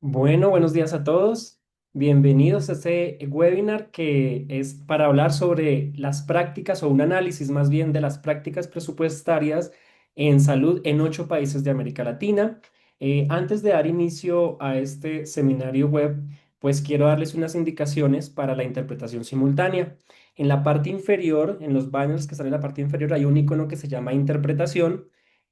Bueno, buenos días a todos. Bienvenidos a este webinar que es para hablar sobre las prácticas o un análisis más bien de las prácticas presupuestarias en salud en 8 países de América Latina. Antes de dar inicio a este seminario web, pues quiero darles unas indicaciones para la interpretación simultánea. En la parte inferior, en los banners que están en la parte inferior, hay un icono que se llama interpretación.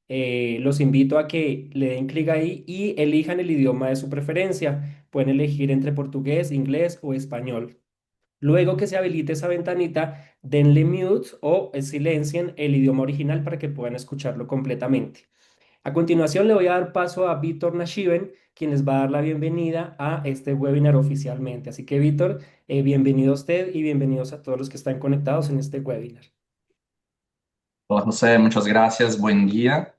Los invito a que le den clic ahí y elijan el idioma de su preferencia. Pueden elegir entre portugués, inglés o español. Luego que se habilite esa ventanita, denle mute o silencien el idioma original para que puedan escucharlo completamente. A continuación le voy a dar paso a Víctor Nashiven, quien les va a dar la bienvenida a este webinar oficialmente. Así que Víctor, bienvenido a usted y bienvenidos a todos los que están conectados en este webinar. Hola José, muchas gracias, buen día.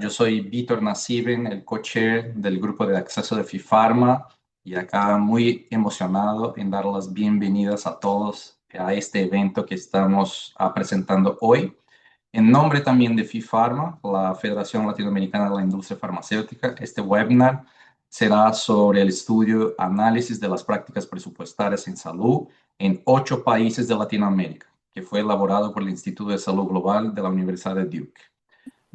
Yo soy Víctor Nasiben, el co-chair del grupo de acceso de FIFARMA y acá muy emocionado en dar las bienvenidas a todos a este evento que estamos presentando hoy. En nombre también de FIFARMA, la Federación Latinoamericana de la Industria Farmacéutica, este webinar será sobre el estudio análisis de las prácticas presupuestarias en salud en 8 países de Latinoamérica, que fue elaborado por el Instituto de Salud Global de la Universidad de Duke.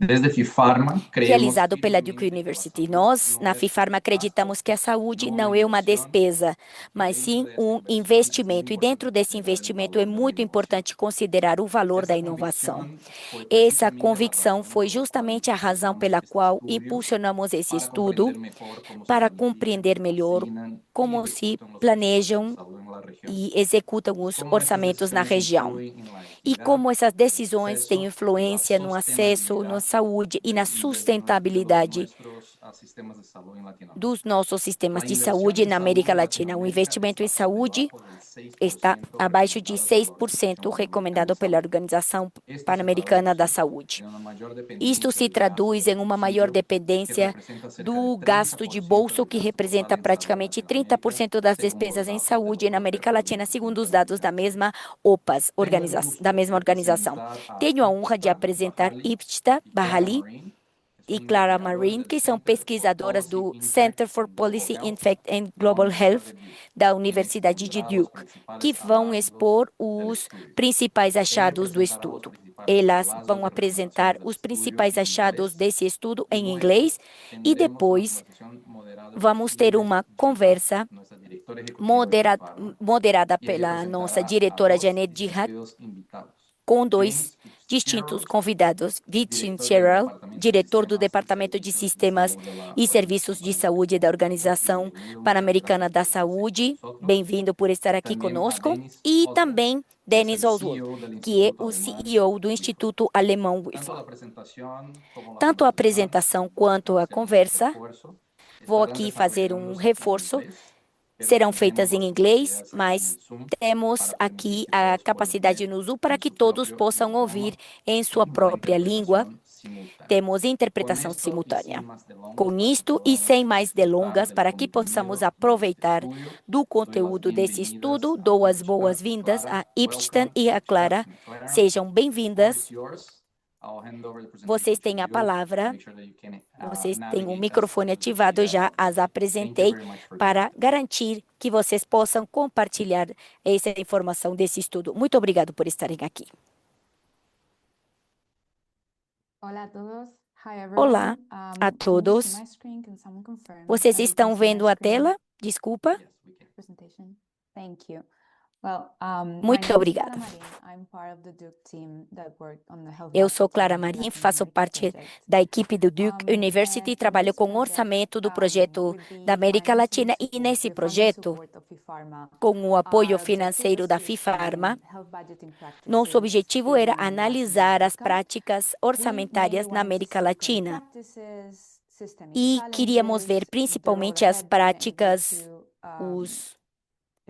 Desde FIFARMA, creemos Realizado pela Duke firmemente que la University. salud Nós, no na es un FIFARMA, gasto, acreditamos que a saúde no não una é uma inversión. despesa, Y mas dentro sim de esta um inversión es muy investimento. E dentro importante desse considerar el investimento é valor de la muito innovación. importante considerar o valor da Esta inovação. convicción fue Essa precisamente la convicção razón foi por la cual justamente a razão impulsamos pela este qual estudio impulsionamos esse para estudo comprender mejor cómo se para planifican, compreender melhor asignan y como se ejecutan los presupuestos de planejam salud en la región e executam y os cómo estas orçamentos na decisiones região. influyen en la E equidad, como essas el decisões têm acceso y la influência no acesso, na sostenibilidad saúde e na de los sustentabilidade nuestros sistemas de salud en dos Latinoamérica. nossos sistemas La de inversión saúde en na salud América en Latina. O Latinoamérica investimento em está por saúde debajo del está 6% abaixo de recomendado por la 6%, Organización Panamericana de recomendado pela Salud. Organização Esto se Pan-Americana da traduce Saúde. en una mayor Isto dependencia se del gasto traduz del em uma maior bolsillo, que dependência representa cerca de do gasto de 30% bolso, del que gasto total representa en salud en praticamente Latinoamérica, 30% das según los despesas em datos de la saúde na América Organización Latina, segundo os dados da Interamericana de Salud. mesma OPAS, Tengo el da gusto mesma de organização. presentar a Tenho a honra de Ipshita apresentar Baharli Ipshita y Clara Bahali Marine, que e son Clara investigadores Marin, del que são Center for pesquisadoras Policy do Impact Center for and Global Policy Health Impact and de la Global Universidad Health de Duke, da quien Universidade de expondrá los Duke, que principales vão hallazgos expor del os estudio. principais Ella achados do presentará los estudo. principales Elas hallazgos vão y recomendaciones apresentar del os estudio principais en achados inglés desse estudo y em luego inglês e tendremos una depois conversación moderada por vamos ter Janet uma Jihad, conversa nuestra directora ejecutiva de FIFARMA, moderada y ella pela nossa presentará a diretora dos Janet Dihak, distinguidos invitados. com dois James distintos Fitzgerald, convidados: Vincent director del Sherrill, Departamento de diretor do Sistemas y Departamento de Servicios de Sistemas Salud de la e Serviços Organización de Panamericana Saúde de da Salud. Organização Bienvenido, muchas Pan-Americana gracias da por estar aquí con Saúde. nosotros. Bem-vindo por estar aqui También a conosco. Dennis E Oswald, também que es Dennis el Oswald, CEO del que é Instituto o Alemán CEO do WIFO. Instituto Alemão Tanto WIFO. la presentación como la Tanto a conversación, apresentação para quanto a hacer un conversa, refuerzo, vou estarán aqui fazer um desarrollándose en reforço, inglés, pero serão también tenemos feitas la em inglês, posibilidades aquí en mas el Zoom temos para permitir aqui que a todos puedan capacidade ver no Zoom para en que su todos propio possam ouvir idioma em sua la própria língua. interpretación simultánea. Temos Con interpretação esto y simultânea. sin más delongas, Com para que isto e sem podamos mais disfrutar delongas, del para que possamos contenido de este aproveitar estudio, do doy las conteúdo desse estudo, bienvenidas a dou as Ipshita y boas-vindas Clara. a Ipstan Welcome, e a Ipshita Clara. and Clara. Sejam The floor is bem-vindas. yours. I'll hand over the Vocês presentation to têm a you. palavra. Make sure that you can Vocês têm o navigate us microfone through the ativado, eu já PDF. as Thank you apresentei very much for being para with us. garantir que vocês possam compartilhar essa informação desse estudo. Muito obrigado por estarem aqui. Hola a todos. Hi Olá everyone. a Can you see todos. my screen? Can someone confirm Vocês that you can estão see my vendo a screen tela? Desculpa. Yes, we can. presentation? Thank you. Well, my Muito name is obrigada. Clara Marin. I'm part of the Duke team that worked on the health Eu sou budget Clara in the Marim, Latin faço America parte project. da equipe do Duke University e And in trabalho this com o project, orçamento do projeto with da the América financing Latina. E support, nesse the funding projeto, support of FIFARMA, com o apoio our objective financeiro was da to FIFARMA, examine health budgeting nosso practices objetivo era in Latin analisar as America. práticas We mainly orçamentárias na wanted to América see current Latina practices, systemic e queríamos ver challenges, the road principalmente as ahead, and then práticas, to os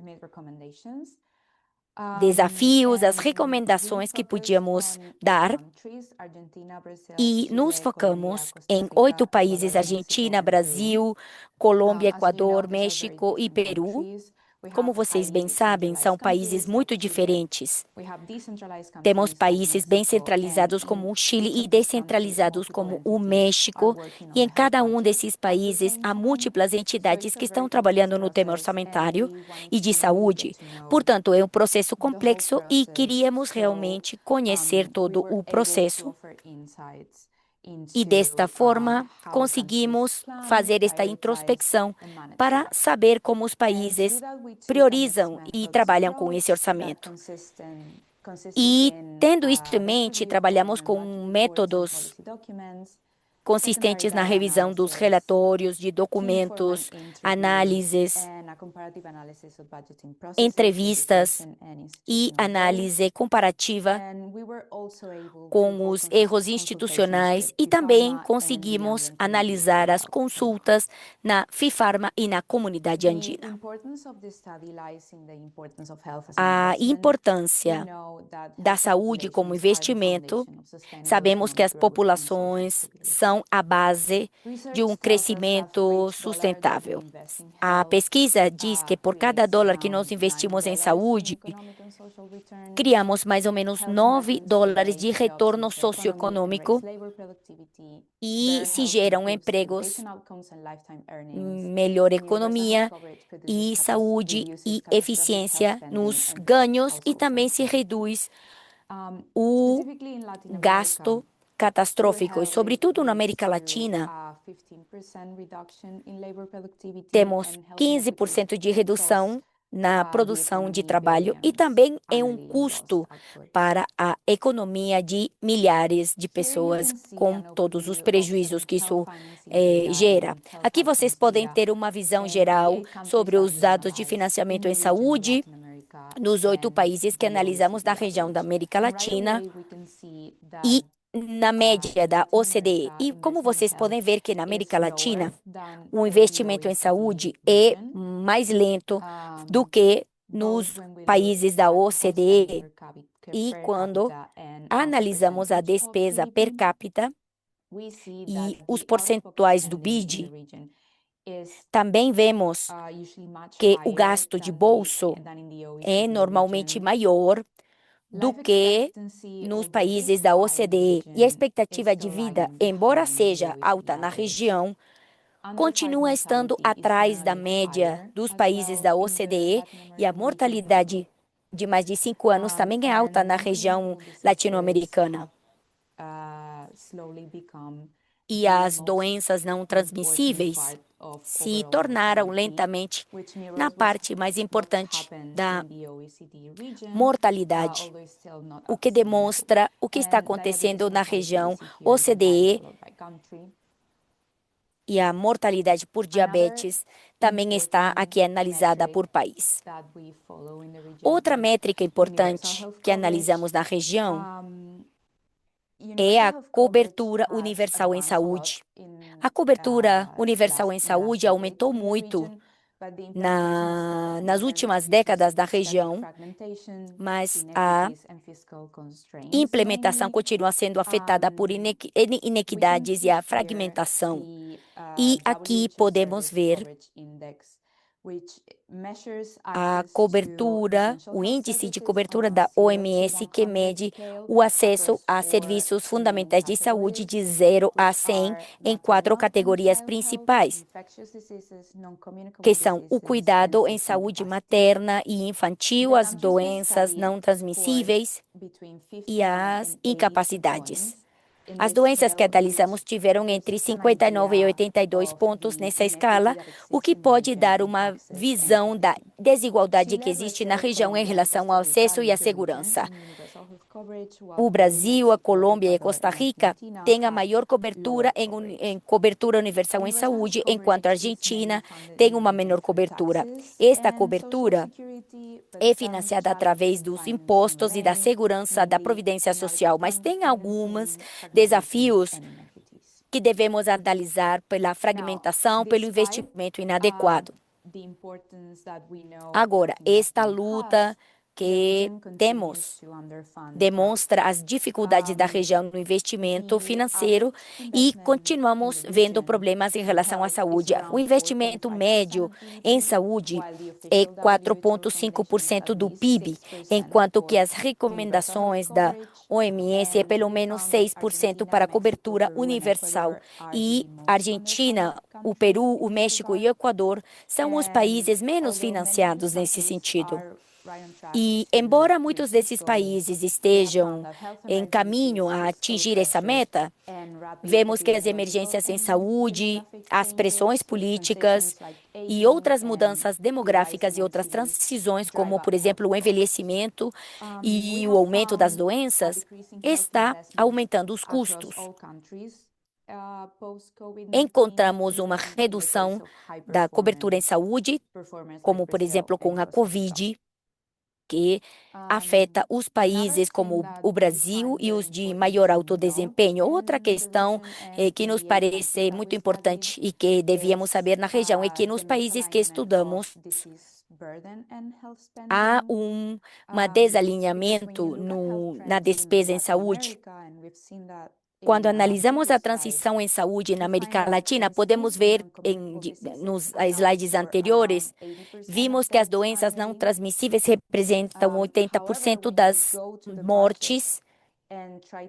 make recommendations. desafios, as We recomendações que focused podíamos on eight dar countries: Argentina, Brazil, e nos Chile, Colombia, focamos Costa em 8 Rica, países: Ecuador, Mexico, Argentina, and Peru. Brasil, Colômbia, As you know, Equador, these are very México e different Peru. countries Como vocês bem sabem, são países muito diferentes. Temos países bem centralizados como o Chile e descentralizados como o México, e em cada um desses países há múltiplas entidades que estão trabalhando no tema orçamentário e de saúde. Portanto, é um processo complexo e queríamos realmente conhecer todo o processo. E desta forma, conseguimos fazer esta introspecção para saber como os países priorizam e trabalham com esse orçamento. E, tendo isto em mente, trabalhamos com métodos consistentes na revisão dos relatórios, de documentos, análises, entrevistas e análise comparativa com os erros institucionais, e também conseguimos analisar as consultas na FIFARMA e na comunidade andina. A importância da saúde como investimento, sabemos que as populações são a base de um crescimento sustentável. A pesquisa diz que por cada dólar que nós investimos em saúde, criamos mais ou menos $9 de retorno socioeconômico e se geram empregos, melhor economia e saúde e eficiência nos ganhos, e também se reduz o gasto catastrófico. E, sobretudo na América Latina, temos 15% de redução na produção de trabalho, e também é um custo para a economia de milhares de pessoas, com todos os prejuízos que isso gera. Aqui vocês podem ter uma visão geral sobre os dados de financiamento em saúde nos 8 países que analisamos na região da América Latina e na média da OCDE. E como vocês podem ver que na América Latina, o investimento em saúde é mais lento do que nos países da OCDE. E quando analisamos a despesa per capita e os percentuais do PIB, também vemos que o gasto de bolso é normalmente maior do que nos países da OCDE. E a expectativa de vida, embora seja alta na região, continua estando atrás da média dos países da OCDE, e a mortalidade de mais de 5 anos também é alta na região latino-americana. E as doenças não transmissíveis se tornaram lentamente na parte mais importante da mortalidade, o que demonstra o que está acontecendo na região OCDE, e a mortalidade por diabetes também está aqui analisada por país. Outra métrica importante que analisamos na região é a cobertura universal em saúde. A cobertura universal em saúde aumentou muito nas últimas décadas da região, mas a implementação continua sendo afetada por inequidades e a fragmentação. E aqui podemos ver a cobertura, o índice de cobertura da OMS, que mede o acesso a serviços fundamentais de saúde de 0 a 100 em 4 categorias principais, que são o cuidado em saúde materna e infantil, as doenças não transmissíveis e as incapacidades. As doenças que analisamos tiveram entre 59 e 82 pontos nessa escala, o que pode dar uma visão da desigualdade que existe na região em relação ao acesso e à segurança. O Brasil, a Colômbia e a Costa Rica têm a maior cobertura em cobertura universal em saúde, enquanto a Argentina tem uma menor cobertura. Esta cobertura é financiada através dos impostos e da segurança da Previdência Social, mas tem alguns desafios que devemos analisar pela fragmentação, pelo investimento inadequado. Agora, esta luta que temos demonstra as dificuldades da região no investimento financeiro e continuamos vendo problemas em relação à saúde. O investimento médio em saúde é 4,5% do PIB, enquanto que as recomendações da OMS é pelo menos 6% para a cobertura universal. E a Argentina, o Peru, o México e o Equador são os países menos financiados nesse sentido. E, embora muitos desses países estejam em caminho a atingir essa meta, vemos que as emergências em saúde, as pressões políticas e outras mudanças demográficas e outras transições, como, por exemplo, o envelhecimento e o aumento das doenças, está aumentando os custos. Encontramos uma redução da cobertura em saúde, como, por exemplo, com a Covid, que afeta os países como o Brasil e os de maior alto desempenho. Outra questão que nos parece muito importante e que devíamos saber na região é que nos países que estudamos há um desalinhamento na despesa em saúde. Quando analisamos a transição em saúde na América Latina, podemos ver nos slides anteriores, vimos que as doenças não transmissíveis representam 80% das mortes.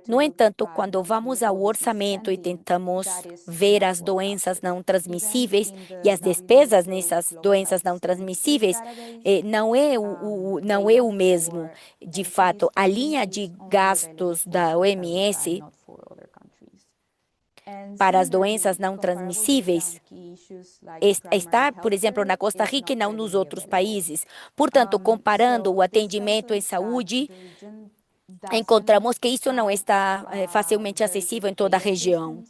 No entanto, quando vamos ao orçamento e tentamos ver as doenças não transmissíveis e as despesas nessas doenças não transmissíveis, não é o mesmo. De fato, a linha de gastos da OMS para as doenças não transmissíveis está, por exemplo, na Costa Rica e não nos outros países. Portanto, comparando o atendimento em saúde, encontramos que isso não está facilmente acessível em toda a região.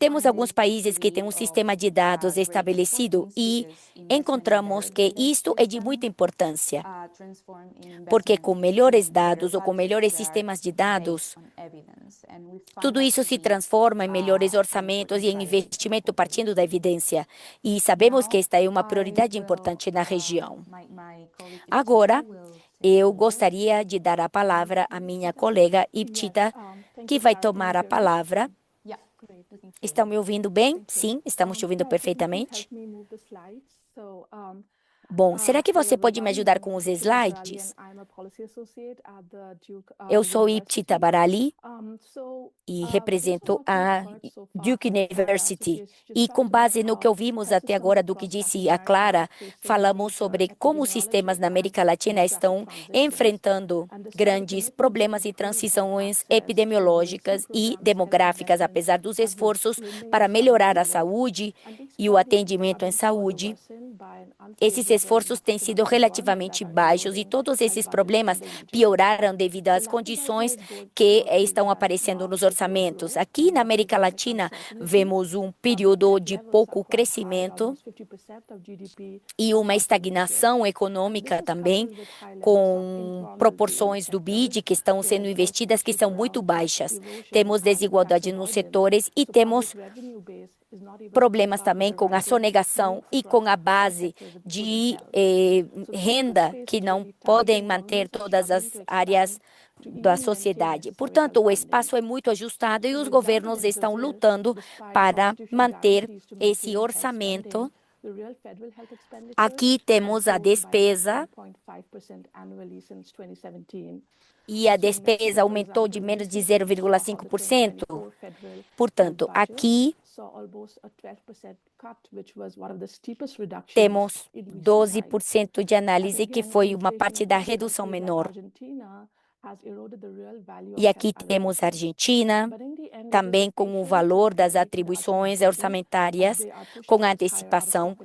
Temos alguns países que têm um sistema de dados estabelecido e encontramos que isto é de muita importância, porque com melhores dados ou com melhores sistemas de dados, tudo isso se transforma em melhores orçamentos e em investimento partindo da evidência. E sabemos que esta é uma prioridade importante na região. Agora, eu gostaria de dar a palavra à minha colega Iptita, que vai tomar a palavra. Estão me ouvindo bem? Sim, estamos te ouvindo perfeitamente. Bom, será que você pode me ajudar com os slides? Eu sou Iptita Barali e represento a Duke University. E com base no que ouvimos até agora do que disse a Clara, falamos sobre como os sistemas na América Latina estão enfrentando grandes problemas e transições epidemiológicas e demográficas, apesar dos esforços para melhorar a saúde e o atendimento em saúde. Esses esforços têm sido relativamente baixos e todos esses problemas pioraram devido às condições que estão aparecendo nos orçamentos. Aqui na América Latina, vemos um período de pouco crescimento e uma estagnação econômica também, com proporções do PIB que estão sendo investidas que são muito baixas. Temos desigualdade nos setores e temos problemas também com a sonegação e com a base de renda que não podem manter todas as áreas da sociedade. Portanto, o espaço é muito ajustado e os governos estão lutando para manter esse orçamento. Aqui temos a despesa e a despesa aumentou de menos de 0,5%. Portanto, aqui temos 12% de análise, que foi uma parte da redução menor. E aqui temos a Argentina, também com o valor das atribuições orçamentárias, com a antecipação.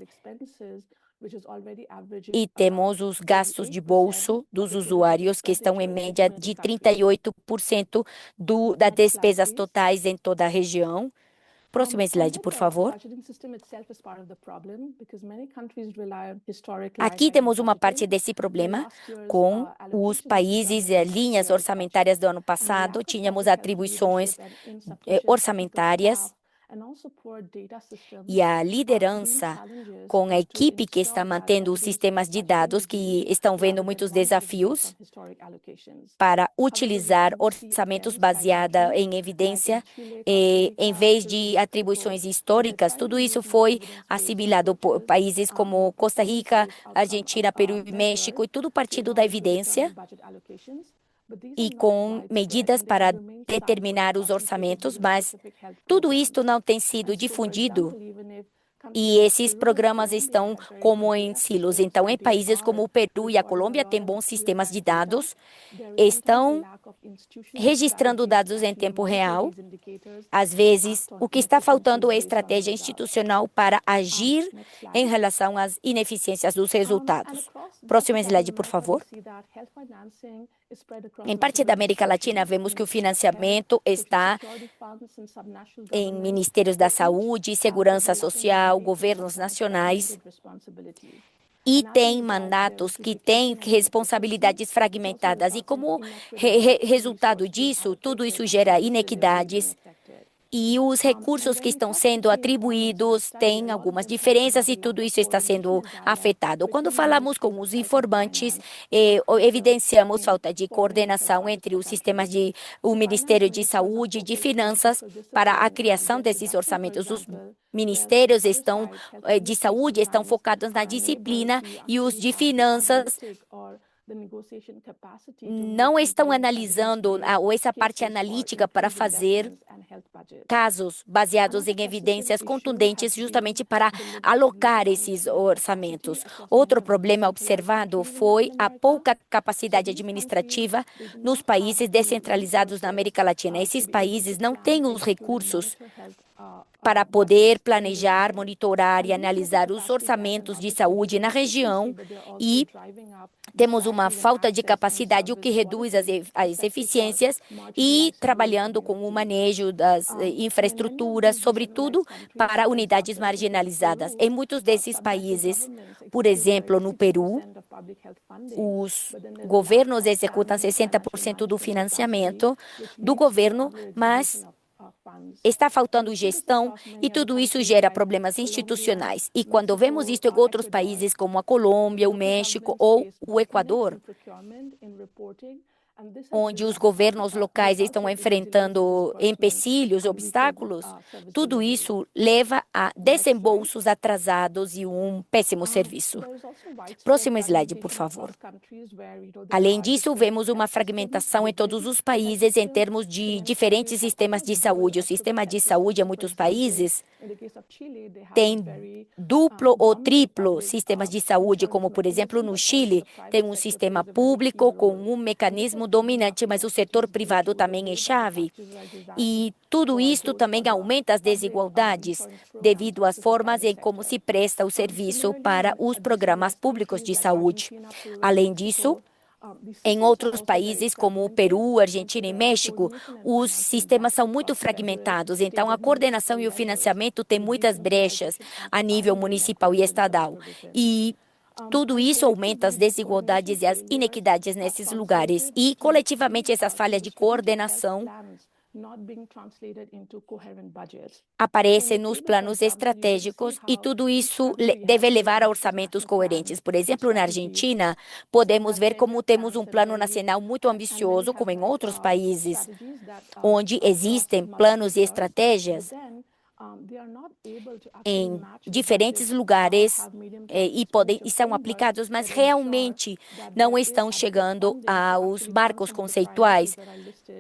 E temos os gastos de bolso dos usuários, que estão em média de 38% das despesas totais em toda a região. Próximo slide, por favor. Aqui temos uma parte desse problema com os países, linhas orçamentárias do ano passado, tínhamos atribuições orçamentárias E a liderança com a equipe que está mantendo os sistemas de dados, que estão vendo muitos desafios para utilizar orçamentos baseados em evidência, em vez de atribuições históricas. Tudo isso foi assimilado por países como Costa Rica, Argentina, Peru e México, e tudo partindo da evidência e com medidas para determinar os orçamentos, mas tudo isto não tem sido difundido e esses programas estão como em silos. Então, em países como o Peru e a Colômbia, têm bons sistemas de dados, estão registrando dados em tempo real. Às vezes, o que está faltando é estratégia institucional para agir em relação às ineficiências dos resultados. Próximo slide, por favor. Em parte da América Latina, vemos que o financiamento está em ministérios da saúde, segurança social, governos nacionais, e tem mandatos que têm responsabilidades fragmentadas. E como resultado disso, tudo isso gera inequidades e os recursos que estão sendo atribuídos têm algumas diferenças e tudo isso está sendo afetado. Quando falamos com os informantes, evidenciamos falta de coordenação entre os sistemas o Ministério de Saúde e de Finanças para a criação desses orçamentos. Os ministérios de saúde estão focados na disciplina e os de finanças não estão analisando essa parte analítica para fazer casos baseados em evidências contundentes justamente para alocar esses orçamentos. Outro problema observado foi a pouca capacidade administrativa nos países descentralizados na América Latina. Esses países não têm os recursos para poder planejar, monitorar e analisar os orçamentos de saúde na região e temos uma falta de capacidade, o que reduz as eficiências e trabalhando com o manejo das infraestruturas, sobretudo para unidades marginalizadas. Em muitos desses países, por exemplo, no Peru, os governos executam 60% do financiamento do governo, mas está faltando gestão e tudo isso gera problemas institucionais. E quando vemos isso em outros países como a Colômbia, o México ou o Equador, onde os governos locais estão enfrentando empecilhos, obstáculos, tudo isso leva a desembolsos atrasados e um péssimo serviço. Próximo slide, por favor. Além disso, vemos uma fragmentação em todos os países em termos de diferentes sistemas de saúde. O sistema de saúde em muitos países tem duplo ou triplo sistemas de saúde, como, por exemplo, no Chile, tem um sistema público com um mecanismo dominante, mas o setor privado também é chave. E tudo isto também aumenta as desigualdades devido às formas em como se presta o serviço para os programas públicos de saúde. Além disso, em outros países, como o Peru, Argentina e México, os sistemas são muito fragmentados, então a coordenação e o financiamento têm muitas brechas a nível municipal e estadual. E tudo isso aumenta as desigualdades e as inequidades nesses lugares. E, coletivamente, essas falhas de coordenação aparecem nos planos estratégicos e tudo isso deve levar a orçamentos coerentes. Por exemplo, na Argentina, podemos ver como temos um plano nacional muito ambicioso, como em outros países, onde existem planos e estratégias em diferentes lugares e são aplicados, mas realmente não estão chegando aos marcos conceituais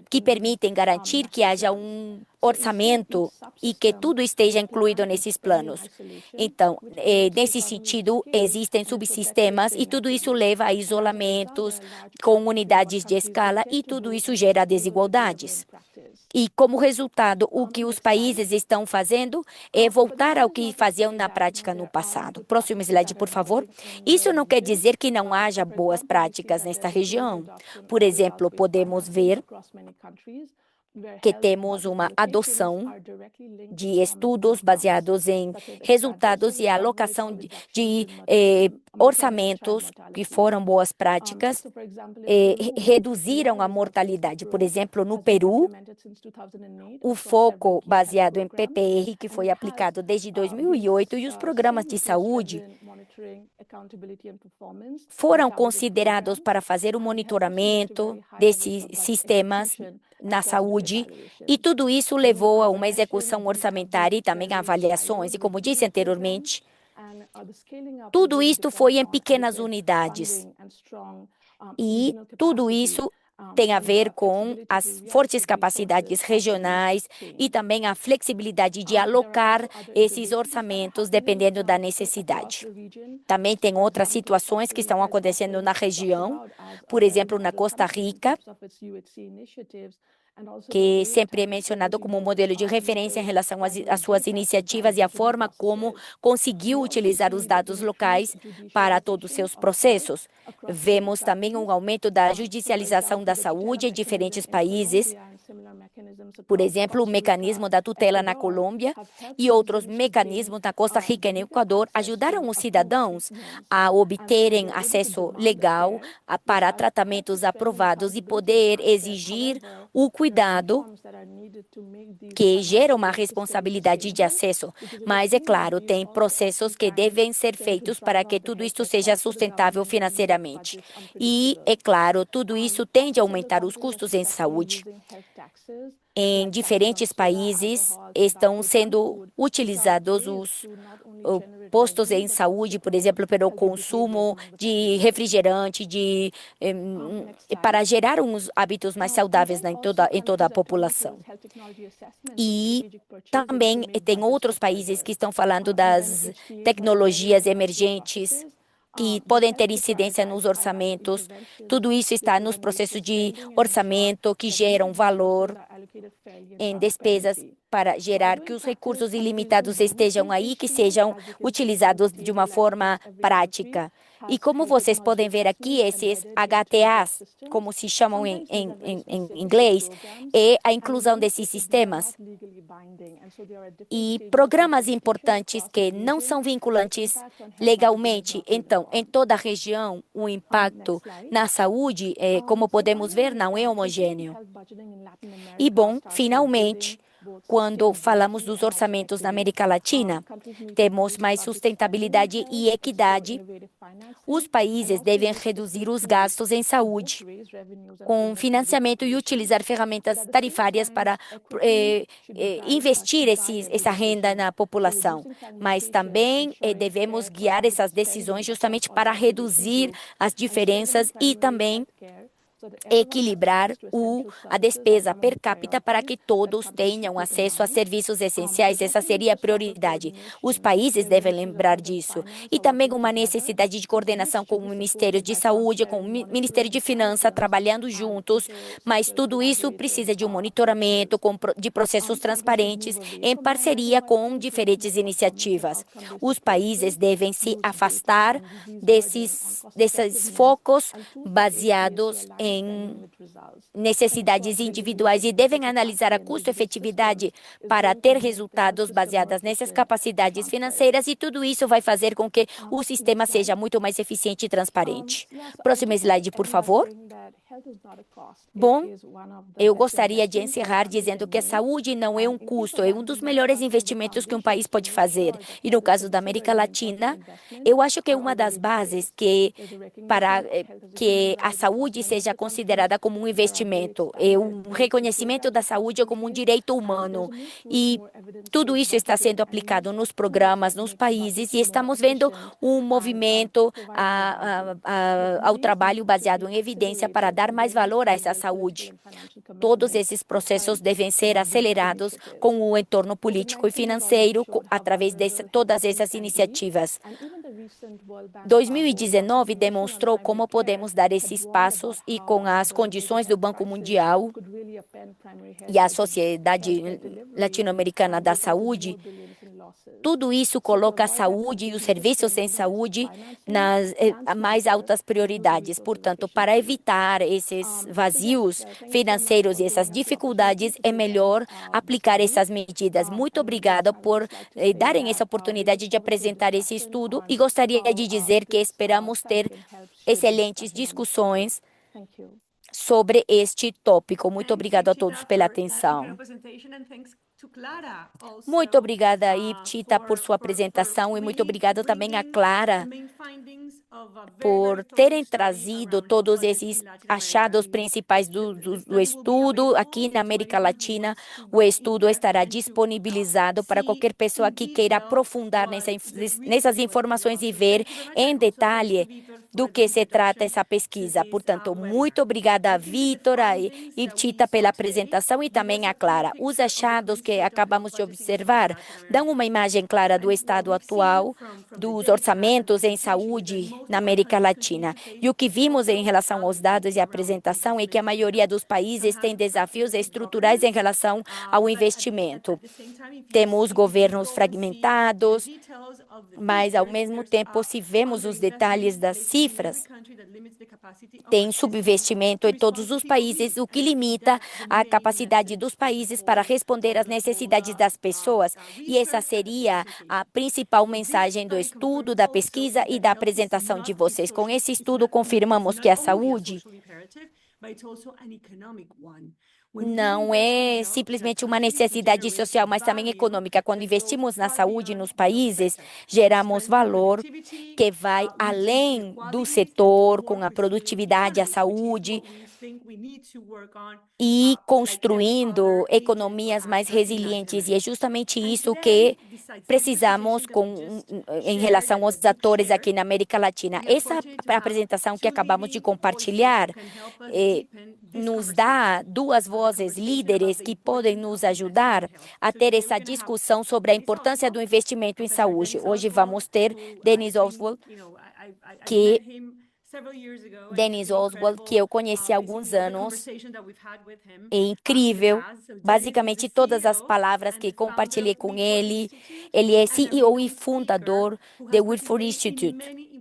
que permitem garantir que haja um orçamento e que tudo esteja incluído nesses planos. Então, nesse sentido, existem subsistemas e tudo isso leva a isolamentos com unidades de escala e tudo isso gera desigualdades. E, como resultado, o que os países estão fazendo é voltar ao que faziam na prática no passado. Próximo slide, por favor. Isso não quer dizer que não haja boas práticas nesta região. Por exemplo, podemos ver que temos uma adoção de estudos baseados em resultados e alocação de orçamentos que foram boas práticas reduziram a mortalidade. Por exemplo, no Peru, o foco baseado em PPR, que foi aplicado desde 2008, e os programas de saúde foram considerados para fazer o monitoramento desses sistemas na saúde, e tudo isso levou a uma execução orçamentária e também a avaliações. E como disse anteriormente, tudo isto foi em pequenas unidades. E tudo isso tem a ver com as fortes capacidades regionais e também a flexibilidade de alocar esses orçamentos dependendo da necessidade. Também tem outras situações que estão acontecendo na região, por exemplo, na Costa Rica, que sempre é mencionado como um modelo de referência em relação às suas iniciativas e a forma como conseguiu utilizar os dados locais para todos os seus processos. Vemos também um aumento da judicialização da saúde em diferentes países. Por exemplo, o mecanismo da tutela na Colômbia e outros mecanismos na Costa Rica e no Equador ajudaram os cidadãos a obterem acesso legal para tratamentos aprovados e poder exigir o cuidado que gera uma responsabilidade de acesso. Mas, é claro, tem processos que devem ser feitos para que tudo isso seja sustentável financeiramente. E, é claro, tudo isso tende a aumentar os custos em saúde. Em diferentes países estão sendo utilizados os postos em saúde, por exemplo, pelo consumo de refrigerante, para gerar uns hábitos mais saudáveis em toda a população. E também tem outros países que estão falando das tecnologias emergentes que podem ter incidência nos orçamentos. Tudo isso está nos processos de orçamento que geram valor em despesas para gerar que os recursos ilimitados estejam aí, que sejam utilizados de uma forma prática. E como vocês podem ver aqui, esses HTAs, como se chamam em inglês, é a inclusão desses sistemas. E programas importantes que não são vinculantes legalmente. Então, em toda a região, o impacto na saúde, como podemos ver, não é homogêneo. E, bom, finalmente, quando falamos dos orçamentos na América Latina, temos mais sustentabilidade e equidade. Os países devem reduzir os gastos em saúde com financiamento e utilizar ferramentas tarifárias para investir essa renda na população. Mas também devemos guiar essas decisões justamente para reduzir as diferenças e também equilibrar a despesa per capita para que todos tenham acesso a serviços essenciais. Essa seria a prioridade. Os países devem lembrar disso. E também uma necessidade de coordenação com o Ministério de Saúde, com o Ministério de Finanças, trabalhando juntos, mas tudo isso precisa de um monitoramento, de processos transparentes, em parceria com diferentes iniciativas. Os países devem se afastar desses focos baseados em necessidades individuais e devem analisar a custo-efetividade para ter resultados baseados nessas capacidades financeiras, e tudo isso vai fazer com que o sistema seja muito mais eficiente e transparente. Próximo slide, por favor. Bom, eu gostaria de encerrar dizendo que a saúde não é um custo, é um dos melhores investimentos que um país pode fazer. E no caso da América Latina, eu acho que é uma das bases para que a saúde seja considerada como um investimento, é um reconhecimento da saúde como um direito humano. E tudo isso está sendo aplicado nos programas, nos países, e estamos vendo um movimento ao trabalho baseado em evidência para dar mais valor a essa saúde. Todos esses processos devem ser acelerados com o entorno político e financeiro através de todas essas iniciativas. 2019 demonstrou como podemos dar esses passos, e com as condições do Banco Mundial e a Sociedade Latino-Americana da Saúde, tudo isso coloca a saúde e os serviços em saúde nas mais altas prioridades. Portanto, para evitar esses vazios financeiros e essas dificuldades, é melhor aplicar essas medidas. Muito obrigada por darem essa oportunidade de apresentar esse estudo e gostaria de dizer que esperamos ter excelentes discussões sobre este tópico. Muito obrigado a todos pela atenção. Muito obrigada, Iptita, por sua apresentação e muito obrigada também a Clara por terem trazido todos esses achados principais do estudo. Aqui na América Latina, o estudo estará disponibilizado para qualquer pessoa que queira aprofundar nessas informações e ver em detalhe do que se trata essa pesquisa. Portanto, muito obrigada a Vitor e Tita pela apresentação e também a Clara. Os achados que acabamos de observar dão uma imagem clara do estado atual dos orçamentos em saúde na América Latina. E o que vimos em relação aos dados e apresentação é que a maioria dos países tem desafios estruturais em relação ao investimento. Temos governos fragmentados, mas, ao mesmo tempo, se vemos os detalhes das cifras, tem subinvestimento em todos os países, o que limita a capacidade dos países para responder às necessidades das pessoas. E essa seria a principal mensagem do estudo, da pesquisa e da apresentação de vocês. Com esse estudo, confirmamos que a saúde não é simplesmente uma necessidade social, mas também econômica. Quando investimos na saúde nos países, geramos valor que vai além do setor, com a produtividade, a saúde, e construindo economias mais resilientes. E é justamente isso que precisamos em relação aos atores aqui na América Latina. Essa apresentação que acabamos de compartilhar nos dá duas vozes líderes que podem nos ajudar a ter essa discussão sobre a importância do investimento em saúde. Hoje vamos ter Dennis Oswald, que eu conheci há alguns anos. É incrível, basicamente todas as palavras que compartilhei com ele. Ele é CEO e fundador do Wilford Institute.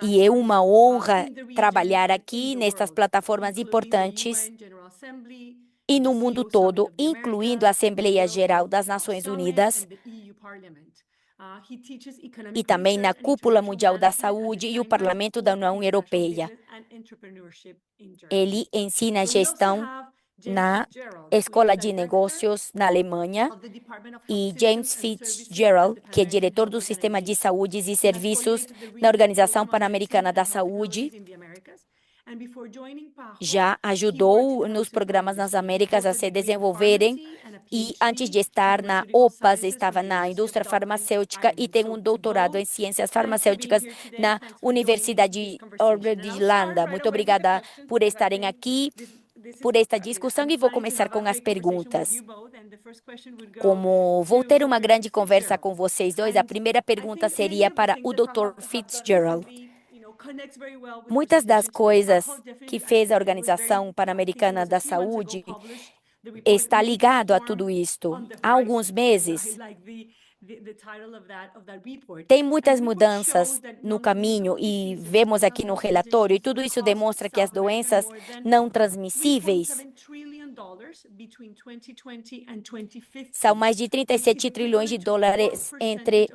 E é uma honra trabalhar aqui nestas plataformas importantes e no mundo todo, incluindo a Assembleia Geral das Nações Unidas e também na Cúpula Mundial da Saúde e o Parlamento da União Europeia. Ele ensina gestão na Escola de Negócios na Alemanha, e James Fitzgerald, que é diretor do Sistema de Saúde e Serviços na Organização Pan-Americana da Saúde, já ajudou nos programas nas Américas a se desenvolverem e, antes de estar na OPAS, estava na indústria farmacêutica e tem um doutorado em ciências farmacêuticas na Universidade de Irlanda. Muito obrigada por estarem aqui, por esta discussão, e vou começar com as perguntas. Como vou ter uma grande conversa com vocês dois, a primeira pergunta seria para o Dr. Fitzgerald. Muitas das coisas que fez a Organização Pan-Americana da Saúde está ligado a tudo isto. Há alguns meses, tem muitas mudanças no caminho e vemos aqui no relatório, e tudo isso demonstra que as doenças não transmissíveis são mais de 37 trilhões de dólares entre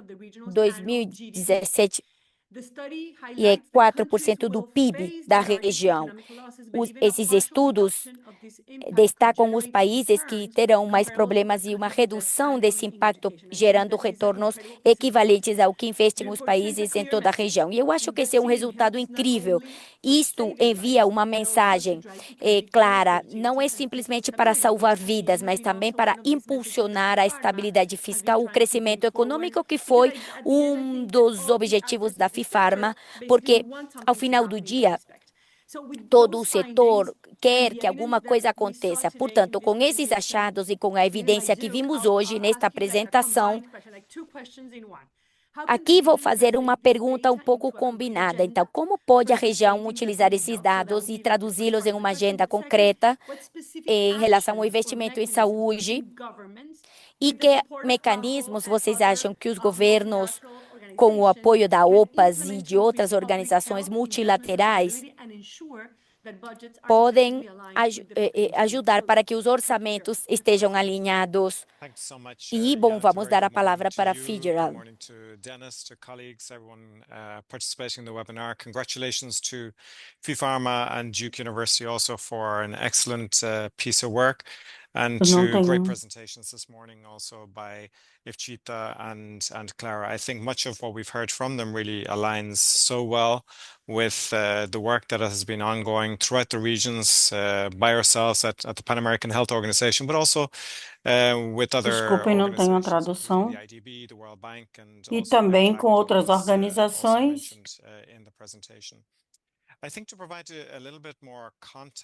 2017 e é 4% do PIB da região. Esses estudos destacam os países que terão mais problemas e uma redução desse impacto, gerando retornos equivalentes ao que investem os países em toda a região. E eu acho que esse é um resultado incrível. Isto envia uma mensagem clara, não é simplesmente para salvar vidas, mas também para impulsionar a estabilidade fiscal, o crescimento econômico, que foi um dos objetivos da FIFARMA, porque, ao final do dia, todo o setor quer que alguma coisa aconteça. Portanto, com esses achados e com a evidência que vimos hoje nesta apresentação, aqui vou fazer uma pergunta um pouco combinada. Então, como pode a região utilizar esses dados e traduzi-los em uma agenda concreta em relação ao investimento em saúde E que mecanismos vocês acham que os governos, com o apoio da OPAS e de outras organizações multilaterais, podem ajudar para que os orçamentos estejam alinhados? Thanks so much, E, bom, Jan. It's a vamos very dar a good morning palavra to para you. Good Fitzgerald. morning to Dennis, to colleagues, everyone participating in the webinar. Congratulations to FIFARMA and Duke University also for an excellent piece of work, and Eu não to great tenho. presentations this morning also by Ifchita and Clara. I think much of what we've heard from them really aligns so well with the work that has been ongoing throughout the regions by ourselves at the Pan American Health Organization, but also with other Desculpem, não tenho a organizations, including tradução. the IDB, the World Bank, and E also também NEPAC com outras that was also organizações. mentioned in the presentation. I think to provide a little bit more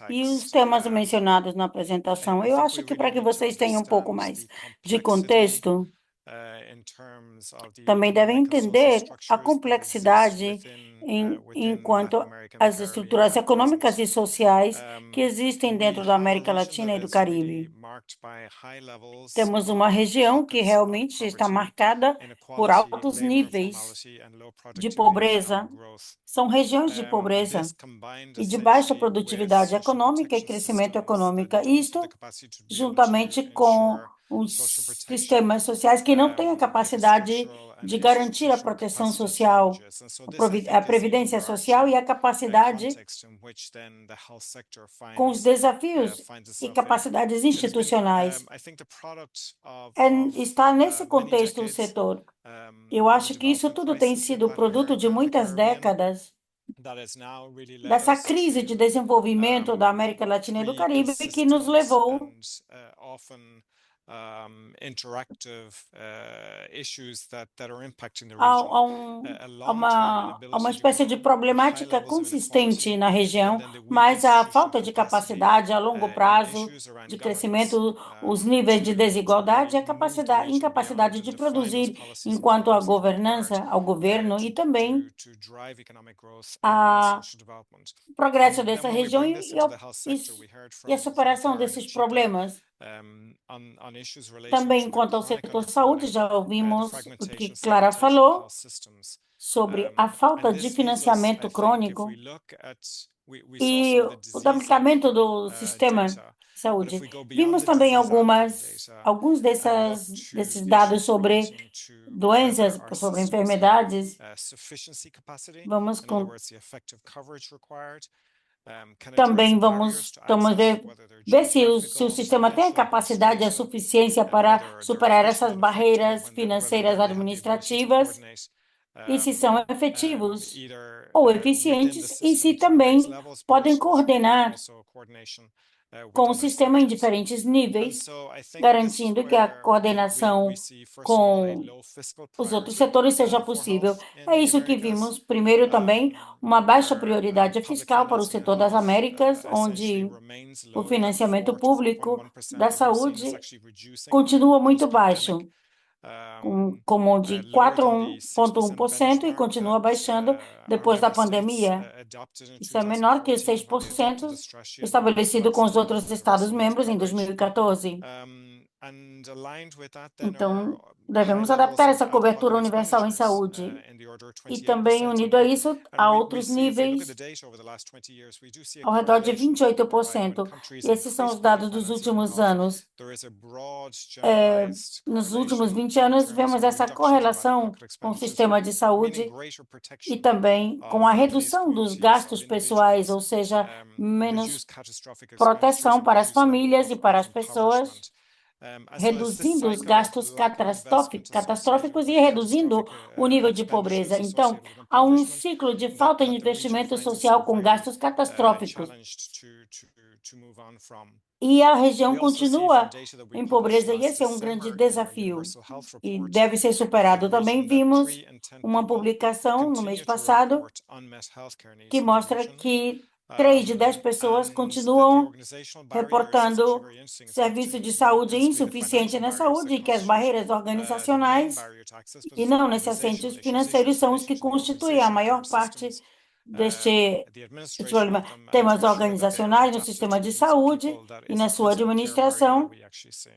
E os context, temas mencionados na apresentação. I Eu think acho we que really para que need to vocês tenham um pouco understand mais the de complexity contexto, in terms of the também devem economic and social entender a structures that exist complexidade within enquanto Latin America and the as Caribbean estruturas at econômicas present. e sociais que existem We dentro da have a América region Latina that e do is really Caribe. marked by high levels Temos uma of região que pockets of realmente está poverty, marcada por inequality, altos labor níveis informality, and low de productivity and pobreza. economic growth. São regiões de This pobreza combined e de baixa essentially with produtividade social econômica e protection crescimento systems that econômico. don't have the Isto capacity to be able to juntamente com ensure os social protection, sistemas sociais que não têm a capacidade structural and de garantir a institutional proteção capacity social, challenges. And so a this, I a think, is the previdência social e a overarching capacidade context in which then the health sector com os finds desafios e itself in. capacidades It has been, institucionais. I think, the product Está nesse many contexto o decades setor. Eu of a acho que isso development tudo tem crisis in sido Latin produto de America and the muitas Caribbean décadas that has now really led dessa us crise de to desenvolvimento da América Latina e do three Caribe que nos consistent levou and often interactive issues that are impacting the a, region. a um- A a long-term uma, a inability uma to espécie de grow, high problemática levels of consistente inequality, na and região, then the weak mas a institutional falta de capacity capacidade a longo and prazo issues around de governance crescimento, os níveis de to really desigualdade e a move the region incapacidade beyond de and define those produzir policies and enquanto a programs that are required governança, ao governo e também to drive economic growth and a social development. progresso And then dessa when we região bring this into the health sector, we heard e a from superação Clara and desses Ifchita problemas. on issues related Também, to the quanto ao chronic setor saúde, underfunding, já the ouvimos o que fragmentation, Clara segmentation of falou health systems. sobre a falta And de this leads us, I financiamento think, if crônico we look at, we saw e some of the o disease-like delicamento do sistema data, de but if saúde. we go beyond Vimos the também disease outcome data alguns and look to desses dados issues sobre relating to whether doenças, our sobre systems have enfermedades. sufficiency capacity, Vamos in other com, words, the effective coverage required, can address também the barriers to vamos access, whether they're ver se o geographical, sistema tem a financial, capacidade e a administrative, suficiência para whether they're superar efficient essas and effective, barreiras whether financeiras they have the ability to administrativas coordinate e se são and efetivos either ou within the eficientes e se system to raise também levels, but podem also coordenar also coordination with com o other sistema em sectors. diferentes And níveis, so I think this is garantindo que a where we coordenação see, first of all, a com low fiscal os outros priority setores seja for possível. health in É the isso que Americas, vimos. Primeiro, também, uma baixa where prioridade public fiscal para o financing of setor das health Américas, essentially onde remains o low at financiamento 4 to público 4.1% da that we've seen is saúde actually reducing continua muito post-pandemic. baixo, como de Lower than the 6% 4,1% e benchmark continua that baixando our depois da member states pandemia. adopted in Isso é menor que os 2014 when they 6% adopted the strategy and then estabelecido com os reflects outros the rest of world Estados-membros em coverage. 2014. And aligned with that, then Então, are high devemos levels adaptar of essa cobertura out-of-pocket universal em expenditures saúde. in the order of E também, 28%. unido a isso, And há we outros see, if we look at the níveis data over the last 20 years, we do see a ao redor de correlation, right? When 28%. countries E esses são increase os public dados dos financing in últimos health, anos. there is a broad, É, generalized nos correlation últimos 20 in anos, terms vemos of essa reductions of correlação out-of-pocket com o expenditures, sistema de meaning saúde greater e protection também com of a families, redução dos communities, of gastos pessoais, individuals, ou seja, menos reduce catastrophic expenditures proteção and para as reduce level famílias e para of as pessoas, impoverishment. And so as this reduzindo os cycle of gastos lack of investment associated catastróficos e with reduzindo catastrophic o nível de expenditures pobreza. Então, associated with há um impoverishment, ciclo de falta de that the region investimento finds social itself com really gastos catastróficos. challenged to move on from. E a região We also see from continua data that we em published pobreza, e last esse é um grande December in our desafio Universal Health e Report deve ser for the superado. Também region that vimos 3 in 10 uma people publicação no mês continue to passado report unmet healthcare needs que in the mostra region. que 3 de 10 pessoas And that the continuam organizational barriers, it's actually reportando very interesting. It's not serviço two, de it's not saúde principally the insuficiente financial na barriers saúde that e que as constitute barreiras the main organizacionais barrier to access, but e it's the não nesse assente os organizational financeiros issues são os related que to the constituem a organization of maior current parte systems, deste the administration problema. of them, and to Temas ensure that they are organizacionais no adapted sistema to de the needs of saúde people. That e is na the sua principal care barrier that administração. we actually see.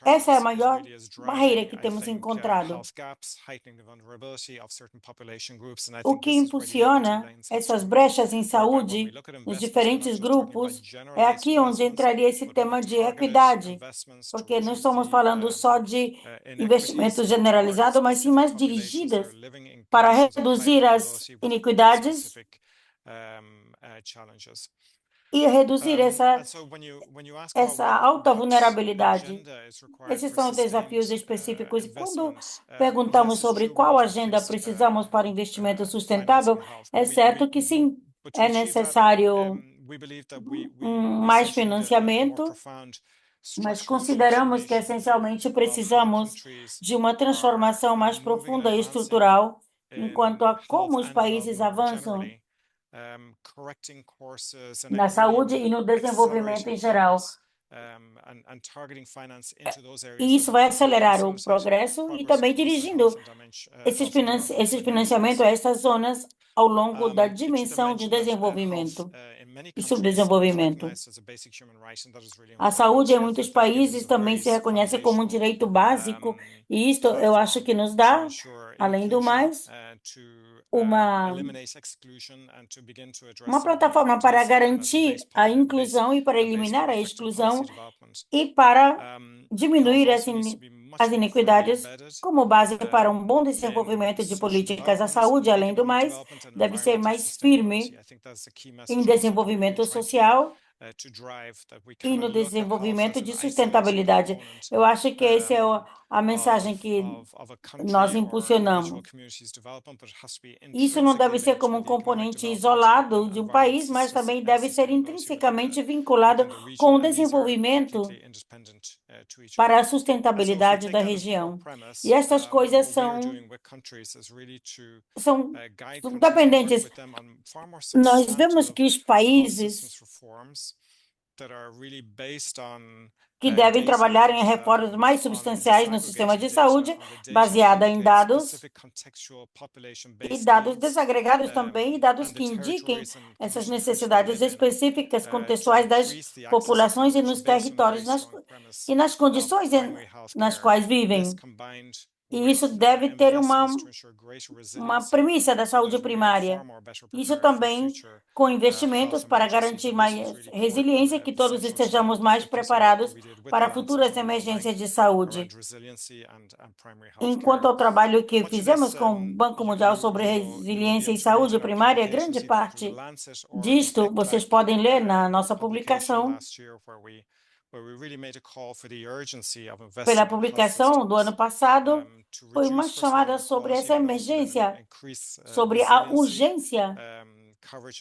Essa é a maior barreira que temos encontrado. O que impulsiona essas brechas em saúde nos diferentes grupos é aqui onde entraria esse tema de equidade, porque não estamos falando só de investimento generalizado, mas sim mais dirigidas para reduzir as iniquidades e reduzir essa alta vulnerabilidade. Esses são os desafios específicos. E quando perguntamos sobre qual agenda precisamos para investimento sustentável, é certo que sim, é necessário mais financiamento, mas consideramos que essencialmente precisamos de uma transformação mais profunda e estrutural enquanto a como os países avançam na saúde e no desenvolvimento em geral. E isso vai acelerar o progresso e também dirigindo esse financiamento a essas zonas ao longo da dimensão de desenvolvimento e subdesenvolvimento. A saúde em muitos países também se reconhece como um direito básico, e isto eu acho que nos dá, além do mais, uma plataforma para garantir a inclusão e para eliminar a exclusão e para diminuir as iniquidades como base para um bom desenvolvimento de políticas. A saúde, além do mais, deve ser mais firme em desenvolvimento social e no desenvolvimento de sustentabilidade. Eu acho que essa é a mensagem que nós impulsionamos. Isso não deve ser como um componente isolado de um país, mas também deve ser intrinsecamente vinculado com o desenvolvimento para a sustentabilidade da região. E essas coisas são dependentes. Nós vemos que os países que devem trabalhar em reformas mais substanciais no sistema de saúde, baseada em dados, e dados desagregados também, e dados que indiquem essas necessidades específicas, contextuais das populações e nos territórios e nas condições nas quais vivem. E isso deve ter uma premissa da saúde primária. Isso também com investimentos para garantir mais resiliência e que todos estejamos mais preparados para futuras emergências de saúde. Enquanto ao trabalho que fizemos com o Banco Mundial sobre resiliência e saúde primária, grande parte disto vocês podem ler na nossa publicação. Pela publicação do ano passado, foi uma chamada sobre essa emergência, sobre a urgência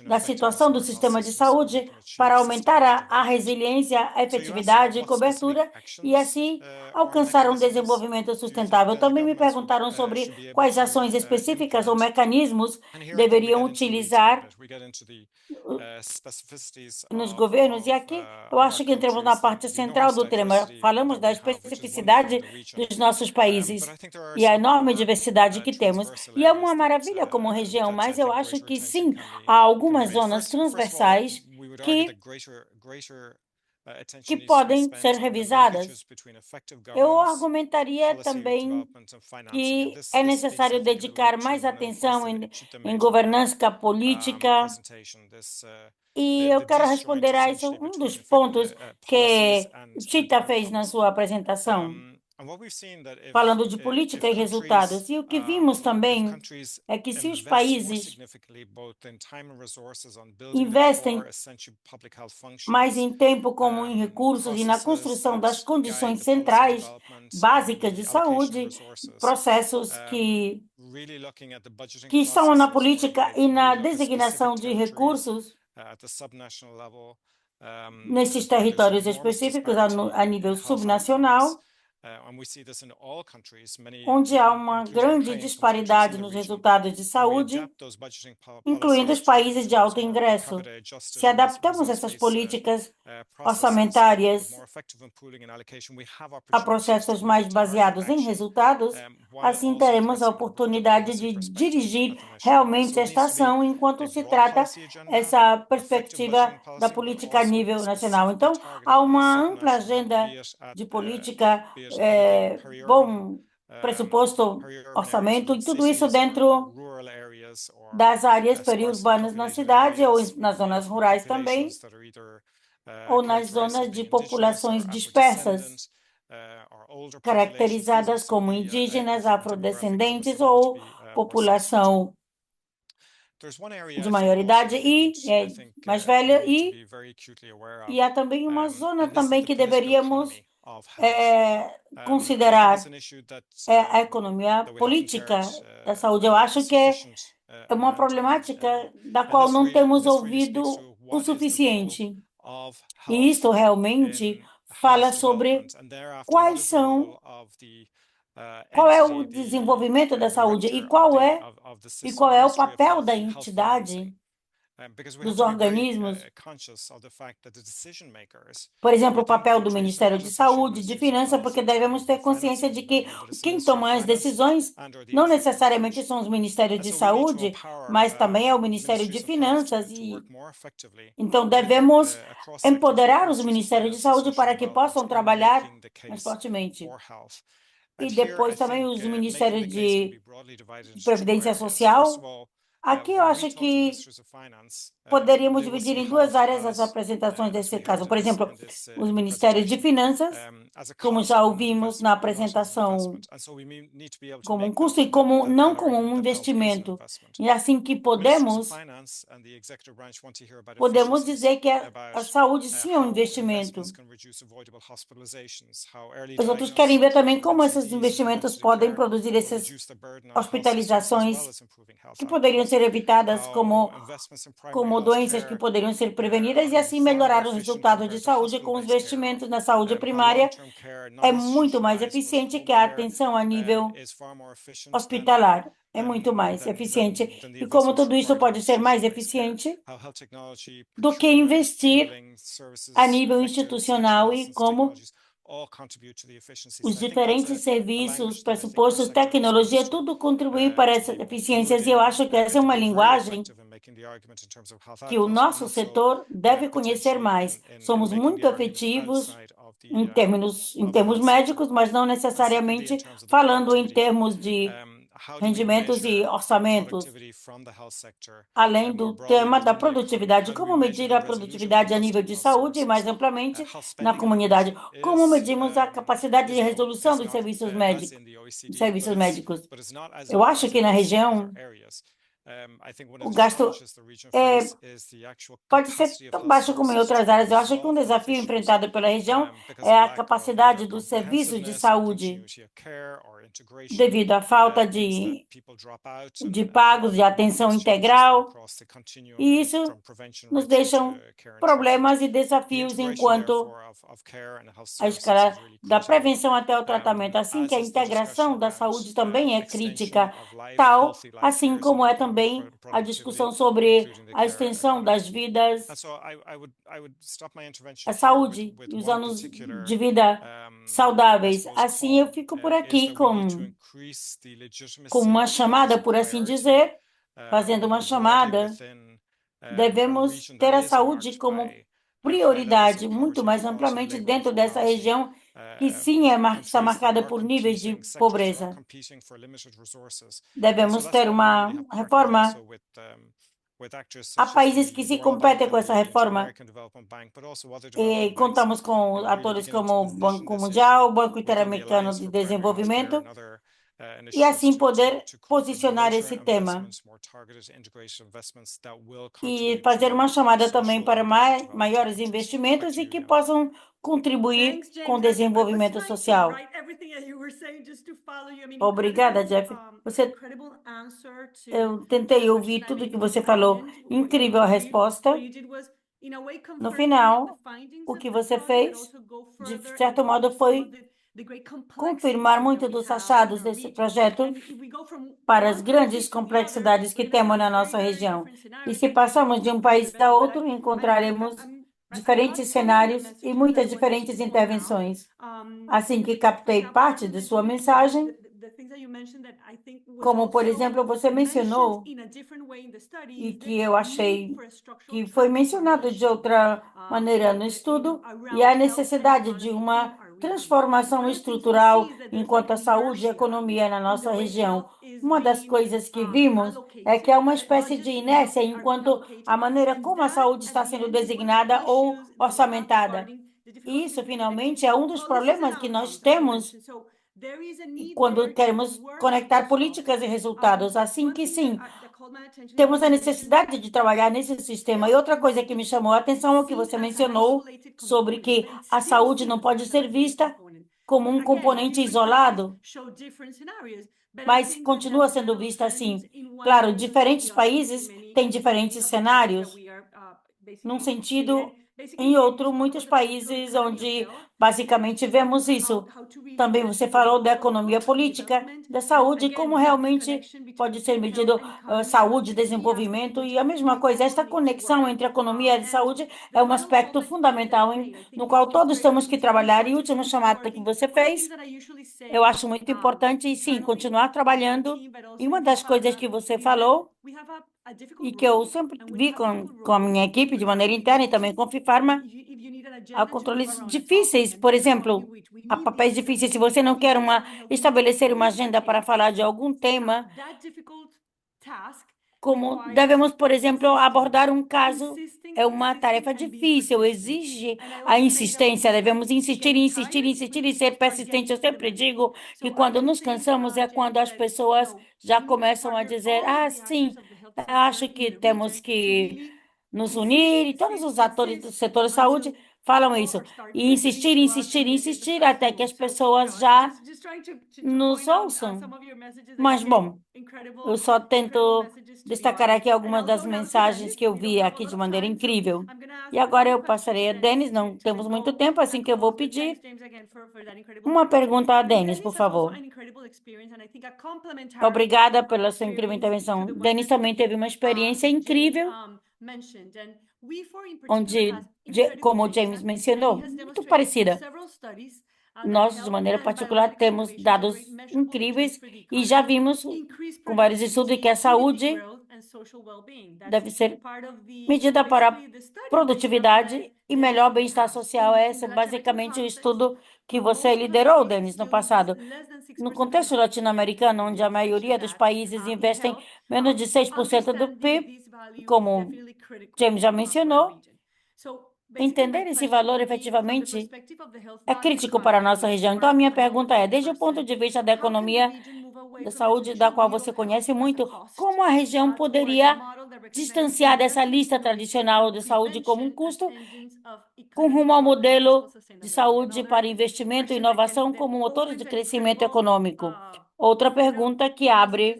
da situação do sistema de saúde para aumentar a resiliência, a efetividade e cobertura e assim alcançar um desenvolvimento sustentável. Também me perguntaram sobre quais ações específicas ou mecanismos deveriam utilizar nos governos, e aqui eu acho que entramos na parte central do tema. Falamos da especificidade dos nossos países e a enorme diversidade que temos. E é uma maravilha como região, mas eu acho que sim, há algumas zonas transversais que podem ser revisadas. Eu argumentaria também que é necessário dedicar mais atenção em governança política, e eu quero responder a isso, um dos pontos que Chita fez na sua apresentação, falando de política e resultados. E o que vimos também é que se os países investem mais em tempo como em recursos e na construção das condições centrais básicas de saúde, processos que estão na política e na designação de recursos nesses territórios específicos a nível subnacional, onde há uma grande disparidade nos resultados de saúde, incluindo os países de alto ingresso. Se adaptamos essas políticas orçamentárias a processos mais baseados em resultados, assim teremos a oportunidade de dirigir realmente esta ação enquanto se trata essa perspectiva da política a nível nacional. Então, há uma ampla agenda de política, bom pressuposto, orçamento, e tudo isso dentro das áreas periurbanas na cidade ou nas zonas rurais também, ou nas zonas de populações dispersas, caracterizadas como indígenas, afrodescendentes ou população de maioridade e mais velha, e há também uma zona também que deveríamos considerar a economia política da saúde. Eu acho que é uma problemática da qual não temos ouvido o suficiente. E isto realmente fala sobre qual é o desenvolvimento da saúde e qual é o papel da entidade, dos organismos. Por exemplo, o papel do Ministério de Saúde, de Finanças, porque devemos ter consciência de que quem toma as decisões não necessariamente são os Ministérios de Saúde, mas também é o Ministério de Finanças. Então, devemos empoderar os Ministérios de Saúde para que possam trabalhar mais fortemente. E depois também os Ministérios de Previdência Social. Aqui eu acho que poderíamos dividir em duas áreas as apresentações desse caso. Por exemplo, os Ministérios de Finanças, como já ouvimos na apresentação, como um custo e não como um investimento. E assim que podemos dizer que a saúde sim é um investimento. Os outros querem ver também como esses investimentos podem produzir essas hospitalizações que poderiam ser evitadas, como doenças que poderiam ser prevenidas, e assim melhorar os resultados de saúde com os investimentos na saúde primária. É muito mais eficiente que a atenção a nível hospitalar. É muito mais eficiente. E como tudo isso pode ser mais eficiente do que investir a nível institucional e como os diferentes serviços, pressupostos, tecnologia, tudo contribui para essas eficiências. E eu acho que essa é uma linguagem que o nosso setor deve conhecer mais. Somos muito efetivos em termos médicos, mas não necessariamente falando em termos de rendimentos e orçamentos, além do tema da produtividade. Como medir a produtividade a nível de saúde e, mais amplamente, na comunidade? Como medimos a capacidade de resolução dos serviços médicos? Eu acho que na região o gasto pode ser tão baixo como em outras áreas. Eu acho que um desafio enfrentado pela região é a capacidade dos serviços de saúde, devido à falta de pagos de atenção integral, e isso nos deixa problemas e desafios enquanto a escala da prevenção até o tratamento, assim que a integração da saúde também é crítica, tal assim como é também a discussão sobre a extensão das vidas, a saúde e os anos de vida saudáveis. Assim, eu fico por aqui com uma chamada, por assim dizer, fazendo uma chamada. Devemos ter a saúde como prioridade, muito mais amplamente dentro dessa região, que sim está marcada por níveis de pobreza. Devemos ter uma reforma. Há países que se competem com essa reforma e contamos com atores como o Banco Mundial, o Banco Interamericano de Desenvolvimento, e assim poder posicionar esse tema. E fazer uma chamada também para maiores investimentos e que possam contribuir com o desenvolvimento social. Obrigada, Jeff. Eu tentei ouvir tudo que você falou. Incrível a resposta. No final, o que você fez, de certo modo, foi confirmar muito dos achados desse projeto para as grandes complexidades que temos na nossa região. E se passamos de um país a outro, encontraremos diferentes cenários e muitas diferentes intervenções. Assim que captei parte de sua mensagem, como, por exemplo, você mencionou, e que eu achei que foi mencionado de outra maneira no estudo, e a necessidade de uma transformação estrutural enquanto a saúde e a economia na nossa região. Uma das coisas que vimos é que há uma espécie de inércia enquanto a maneira como a saúde está sendo designada ou orçamentada. E isso, finalmente, é um dos problemas que nós temos quando queremos conectar políticas e resultados. Assim que sim, temos a necessidade de trabalhar nesse sistema. E outra coisa que me chamou a atenção é o que você mencionou sobre que a saúde não pode ser vista como um componente isolado, mas continua sendo vista assim. Claro, diferentes países têm diferentes cenários, num sentido, em outro, muitos países onde basicamente vemos isso. Também você falou da economia política, da saúde, e como realmente pode ser medido saúde, desenvolvimento, e a mesma coisa, esta conexão entre economia e saúde é um aspecto fundamental no qual todos temos que trabalhar. E a última chamada que você fez, eu acho muito importante, e sim, continuar trabalhando. E uma das coisas que você falou, e que eu sempre vi com a minha equipe de maneira interna e também com a FIFARMA, há controles difíceis, por exemplo, há papéis difíceis. Se você não quer estabelecer uma agenda para falar de algum tema, como devemos, por exemplo, abordar um caso, é uma tarefa difícil, exige a insistência, devemos insistir, insistir, insistir e ser persistente. Eu sempre digo que quando nos cansamos é quando as pessoas já começam a dizer, ah, sim, acho que temos que nos unir, e todos os atores do setor de saúde falam isso, e insistir, insistir, insistir, até que as pessoas já nos ouçam. Mas, bom, eu só tento destacar aqui algumas das mensagens que eu vi aqui de maneira incrível. E agora eu passarei a Denis, não temos muito tempo, assim que eu vou pedir uma pergunta a Denis, por favor. Obrigada pela sua incrível intervenção. Denis também teve uma experiência incrível, onde, como o James mencionou, muito parecida. Nós, de maneira particular, temos dados incríveis e já vimos com vários estudos que a saúde deve ser medida para produtividade e melhor bem-estar social. Esse é basicamente o estudo que você liderou, Denis, no passado. No contexto latino-americano, onde a maioria dos países investem menos de 6% do PIB, como James já mencionou, entender esse valor efetivamente é crítico para a nossa região. Então, a minha pergunta é, desde o ponto de vista da economia da saúde, da qual você conhece muito, como a região poderia distanciar dessa lista tradicional de saúde como um custo, com rumo ao modelo de saúde para investimento e inovação como motores de crescimento econômico? Outra pergunta que abre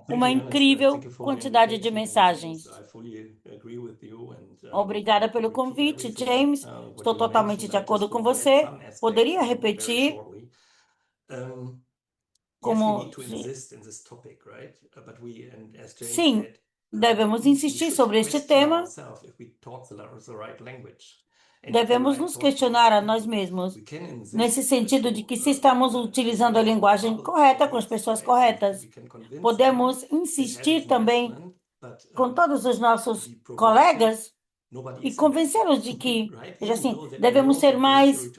uma incrível quantidade de mensagens. Obrigada pelo convite, James. Estou totalmente de acordo com você. Poderia repetir como... Sim, devemos insistir sobre este tema. Devemos nos questionar a nós mesmos, nesse sentido de que se estamos utilizando a linguagem correta com as pessoas corretas. Podemos insistir também com todos os nossos colegas e convencê-los de que, veja assim, devemos ser mais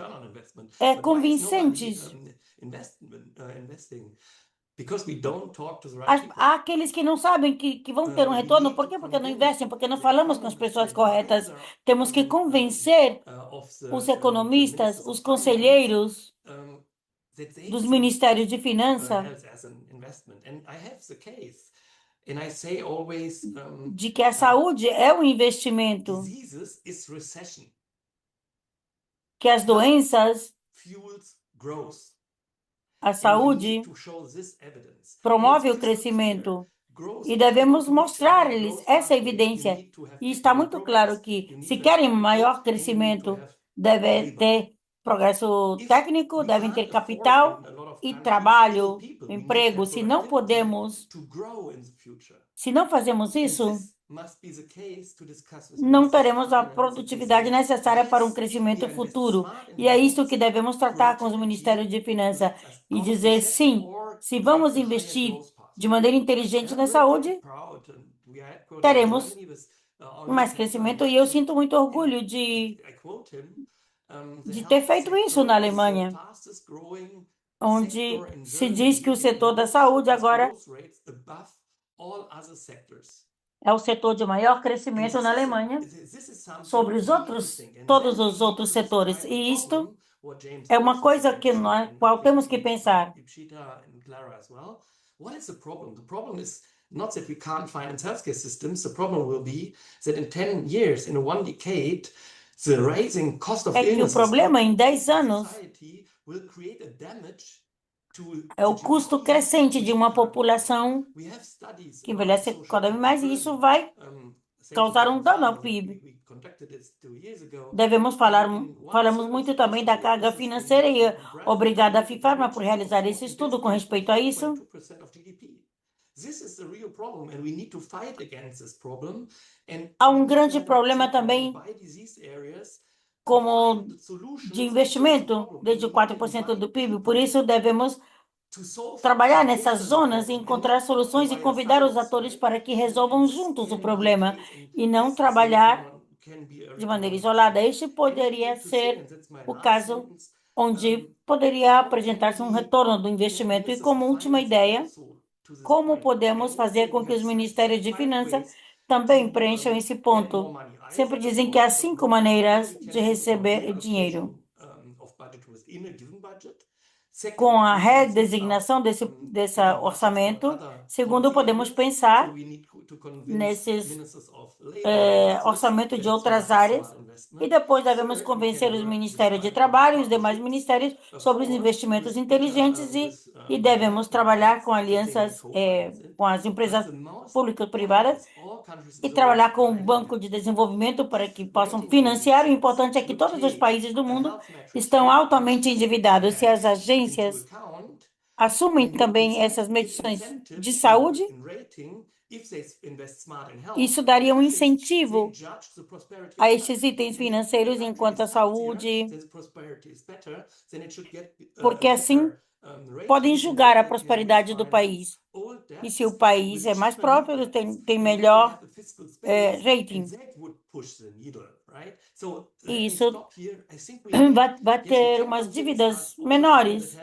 convincentes. Há aqueles que não sabem que vão ter um retorno. Por quê? Porque não investem, porque não falamos com as pessoas corretas. Temos que convencer os economistas, os conselheiros dos ministérios de finanças de que a saúde é um investimento, que as doenças, a saúde promove o crescimento e devemos mostrar-lhes essa evidência. E está muito claro que, se querem maior crescimento, deve ter progresso técnico, devem ter capital e trabalho, emprego. Se não fazemos isso, não teremos a produtividade necessária para um crescimento futuro. E é isso que devemos tratar com os Ministérios de Finanças e dizer sim, se vamos investir de maneira inteligente na saúde, teremos mais crescimento. E eu sinto muito orgulho de ter feito isso na Alemanha, onde se diz que o setor da saúde agora é o setor de maior crescimento na Alemanha sobre todos os outros setores. E isto é uma coisa que nós, qual temos que pensar. What is the problem? The problem is not that we can't finance healthcare systems. The problem will be that in 10 years, in one decade, the rising cost of É que o illnesses problema em 10 anos will create a damage é o custo crescente de uma população que envelhece cada vez mais, e isso vai causar um dano ao PIB. Falamos muito também da carga financeira e obrigada a FIFARMA por realizar esse estudo com respeito a isso. Há um grande problema também como de investimento, desde 4% do PIB, por isso devemos trabalhar nessas zonas e encontrar soluções e convidar os atores para que resolvam juntos o problema e não trabalhar de maneira isolada. Este poderia ser o caso onde poderia apresentar-se um retorno do investimento. E como última ideia, como podemos fazer com que os ministérios de finanças também preencham esse ponto? Sempre dizem que há 5 maneiras de receber dinheiro. Com a redesignação desse orçamento, segundo, podemos pensar nesses orçamentos de outras áreas e depois devemos convencer os ministérios de trabalho e os demais ministérios sobre os investimentos inteligentes e devemos trabalhar com alianças com as empresas públicas e privadas e trabalhar com o Banco de Desenvolvimento para que possam financiar. O importante é que todos os países do mundo estão altamente endividados. Se as agências assumem também essas medições de saúde, isso daria um incentivo a estes itens financeiros enquanto a saúde, porque assim podem julgar a prosperidade do país. E se o país é mais próspero, tem melhor rating. E isso vai ter umas dívidas menores.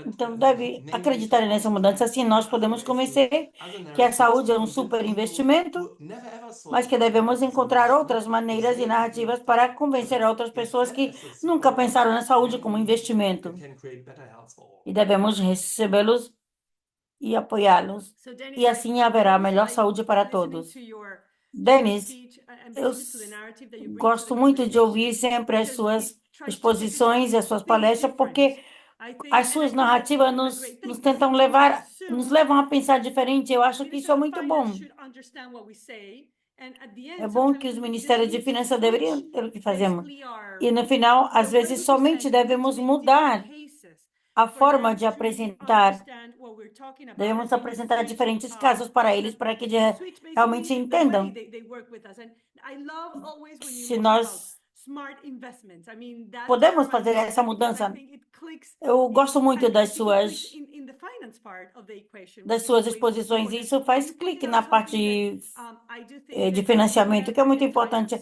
Então, deve acreditar nessa mudança. Assim, nós podemos convencer que a saúde é um super investimento, mas que devemos encontrar outras maneiras e narrativas para convencer outras pessoas que nunca pensaram na saúde como investimento. E devemos recebê-los e apoiá-los. E assim haverá melhor saúde para todos. Denis, eu gosto muito de ouvir sempre as suas exposições e as suas palestras, porque as suas narrativas nos levam a pensar diferente. Eu acho que isso é muito bom. É bom que os ministérios de finanças deveriam ter o que fazemos. E no final, às vezes, somente devemos mudar a forma de apresentar. Devemos apresentar diferentes casos para eles, para que realmente entendam. Se nós podemos fazer essa mudança. Eu gosto muito das suas exposições, e isso faz clique na parte de financiamento, que é muito importante.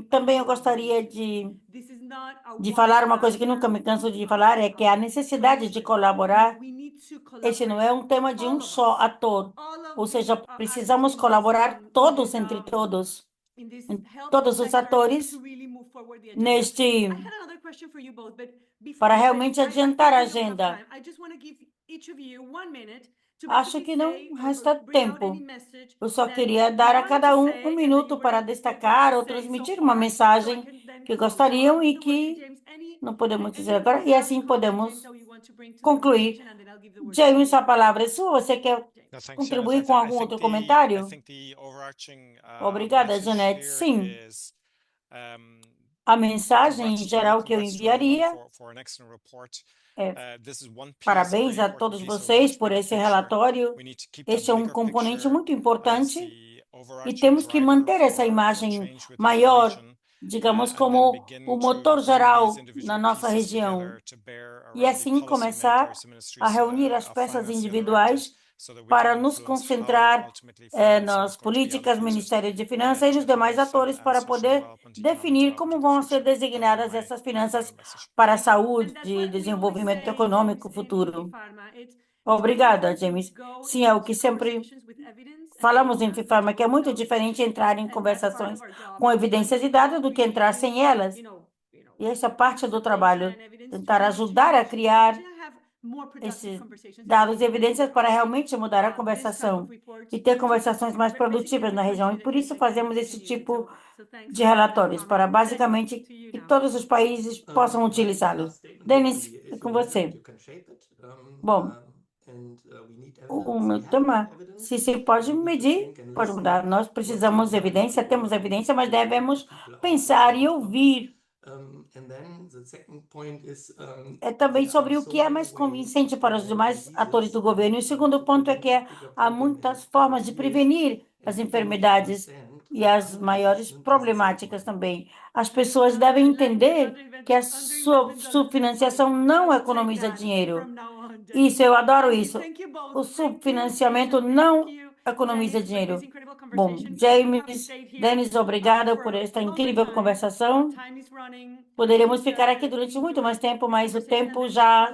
Também eu gostaria de falar uma coisa que nunca me canso de falar, é que a necessidade de colaborar, esse não é um tema de um só ator, ou seja, precisamos colaborar todos entre todos, todos os atores para realmente adiantar a agenda. Acho que não resta tempo. Eu só queria dar a cada um minuto para destacar ou transmitir uma mensagem que gostariam e que não podemos dizer agora, e assim podemos concluir. James, a palavra é sua. Você quer contribuir com algum outro comentário? Obrigada, Janete. Sim. A mensagem em geral que eu enviaria é: parabéns a todos vocês por esse relatório. Este é um componente muito importante e temos que manter essa imagem maior, digamos, como o motor geral na nossa região, e assim começar a reunir as peças individuais para nos concentrar nas políticas, Ministério de Finanças e nos demais atores para poder definir como vão ser designadas essas finanças para a saúde e desenvolvimento econômico futuro. Obrigada, James. Sim, é o que sempre falamos em FIFARMA, que é muito diferente entrar em conversações com evidências e dados do que entrar sem elas. E essa é parte do trabalho, tentar ajudar a criar esses dados e evidências para realmente mudar a conversação e ter conversações mais produtivas na região. E por isso fazemos esse tipo de relatórios, para basicamente que todos os países possam utilizá-los. Denis, é com você. Bom, o meu tema, se se pode medir, pode mudar. Nós precisamos de evidência, temos evidência, mas devemos pensar e ouvir. É também sobre o que é mais convincente para os demais atores do governo. E o segundo ponto é que há muitas formas de prevenir as enfermidades e as maiores problemáticas também. As pessoas devem entender que a sua subfinanciação não economiza dinheiro. Isso, eu adoro isso. O subfinanciamento não economiza dinheiro. Bom, James, Denis, obrigada por esta incrível conversação. Poderíamos ficar aqui durante muito mais tempo, mas o tempo já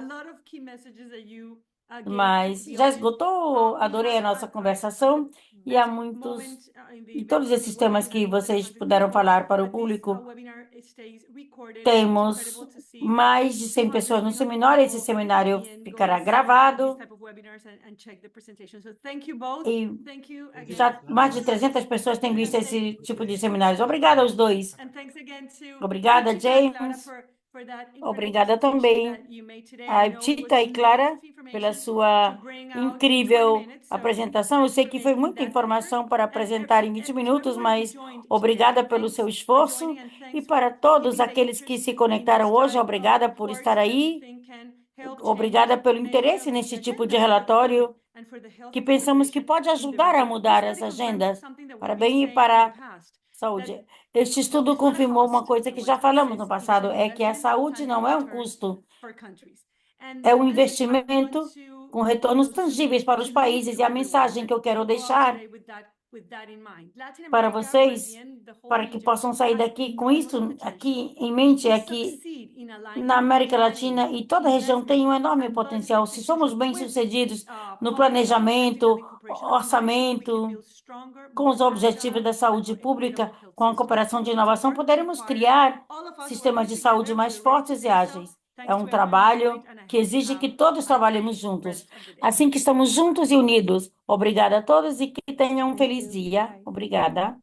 esgotou. Adorei a nossa conversação e há muitos e todos esses temas que vocês puderam falar para o público. Temos mais de 100 pessoas no seminário. Esse seminário ficará gravado e já mais de 300 pessoas têm visto esse tipo de seminários. Obrigada aos dois. Obrigada, James. Obrigada também a Tita e Clara pela sua incrível apresentação. Eu sei que foi muita informação para apresentar em 20 minutos, mas obrigada pelo seu esforço. E para todos aqueles que se conectaram hoje, obrigada por estar aí. Obrigada pelo interesse nesse tipo de relatório, que pensamos que pode ajudar a mudar as agendas para bem e para saúde. Este estudo confirmou uma coisa que já falamos no passado, é que a saúde não é um custo, é um investimento com retornos tangíveis para os países. E a mensagem que eu quero deixar para vocês, para que possam sair daqui com isso aqui em mente, é que na América Latina e toda a região tem um enorme potencial. Se somos bem-sucedidos no planejamento, orçamento, com os objetivos da saúde pública, com a cooperação de inovação, poderemos criar sistemas de saúde mais fortes e ágeis. É um trabalho que exige que todos trabalhemos juntos. Assim que estamos juntos e unidos. Obrigada a todos e que tenham um feliz dia. Obrigada.